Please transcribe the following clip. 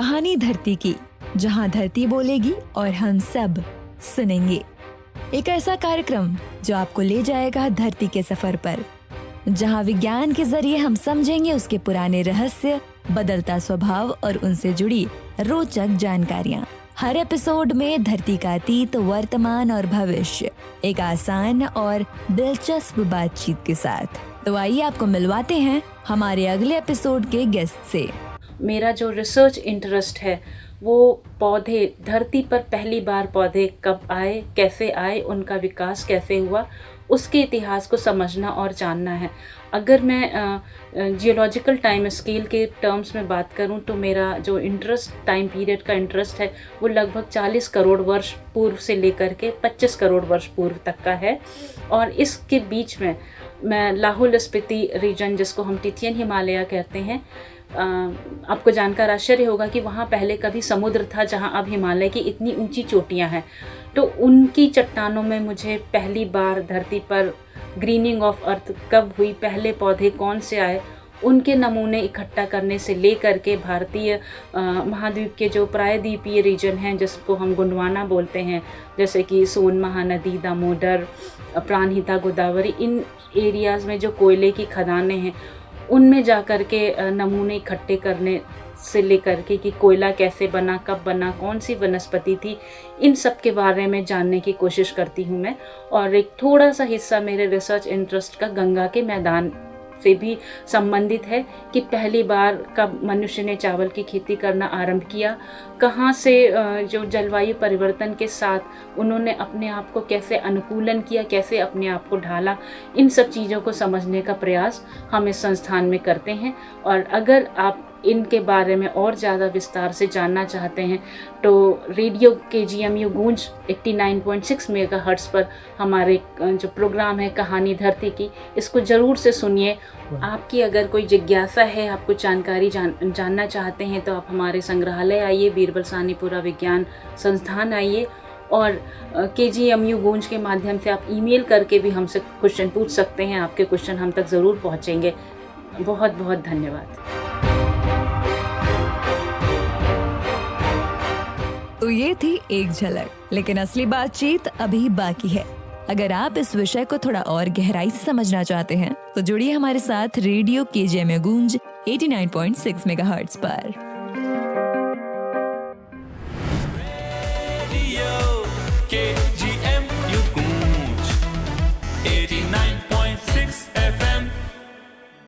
कहानी धरती की, जहां धरती बोलेगी और हम सब सुनेंगे। एक ऐसा कार्यक्रम जो आपको ले जाएगा धरती के सफर पर, जहां विज्ञान के जरिए हम समझेंगे उसके पुराने रहस्य, बदलता स्वभाव और उनसे जुड़ी रोचक जानकारियां। हर एपिसोड में धरती का अतीत, वर्तमान और भविष्य एक आसान और दिलचस्प बातचीत के साथ। तो आइए आपको मिलवाते हैं हमारे अगले एपिसोड के गेस्ट से। मेरा जो रिसर्च इंटरेस्ट है वो पौधे, धरती पर पहली बार पौधे कब आए, कैसे आए, उनका विकास कैसे हुआ, उसके इतिहास को समझना और जानना है। अगर मैं जियोलॉजिकल टाइम स्केल के टर्म्स में बात करूं तो मेरा जो इंटरेस्ट, टाइम पीरियड का इंटरेस्ट है वो लगभग 40 करोड़ वर्ष पूर्व से लेकर के 25 करोड़ वर्ष पूर्व तक का है। और इसके बीच में मैं लाहौल स्पीति रीजन, जिसको हम टिथियन हिमालय कहते हैं, आपको जानकर आश्चर्य होगा कि वहाँ पहले कभी समुद्र था जहाँ अब हिमालय की इतनी ऊंची चोटियाँ हैं। तो उनकी चट्टानों में मुझे पहली बार धरती पर ग्रीनिंग ऑफ अर्थ कब हुई, पहले पौधे कौन से आए, उनके नमूने इकट्ठा करने से लेकर के भारतीय महाद्वीप के जो प्रायद्वीपीय रीजन हैं जिसको हम गोंडवाना बोलते हैं, जैसे कि सोन महानदी, दामोदर, प्राणहिता, गोदावरी, इन एरियाज़ में जो कोयले की खदानें हैं उनमें जा कर के नमूने इकट्ठे करने से लेकर के कि कोयला कैसे बना, कब बना, कौन सी वनस्पति थी, इन सब के बारे में जानने की कोशिश करती हूँ मैं। और एक थोड़ा सा हिस्सा मेरे रिसर्च इंटरेस्ट का गंगा के मैदान से भी संबंधित है कि पहली बार कब मनुष्य ने चावल की खेती करना आरंभ किया, कहाँ से जो जलवायु परिवर्तन के साथ उन्होंने अपने आप को कैसे अनुकूलन किया, कैसे अपने आप को ढाला, इन सब चीज़ों को समझने का प्रयास हम इस संस्थान में करते हैं। और अगर आप इनके बारे में और ज़्यादा विस्तार से जानना चाहते हैं तो रेडियो KGMU गूंज 89.6 मेगाहर्ट्ज़ पर हमारे जो प्रोग्राम है कहानी धरती की, इसको ज़रूर से सुनिए। आपकी अगर कोई जिज्ञासा है, आप कुछ जानकारी जानना चाहते हैं तो आप हमारे संग्रहालय आइए, बीरबल सानीपुरा विज्ञान संस्थान आइए, और KGMU गूंज के माध्यम से आप ईमेल करके भी हमसे क्वेश्चन पूछ सकते हैं। आपके क्वेश्चन हम तक ज़रूर पहुँचेंगे। बहुत बहुत धन्यवाद। तो ये थी एक झलक, लेकिन असली बातचीत अभी बाकी है। अगर आप इस विषय को थोड़ा और गहराई से समझना चाहते हैं तो जुड़िए हमारे साथ रेडियो KGMU गूंज 89.6 मेगाहर्ट्ज़ पर।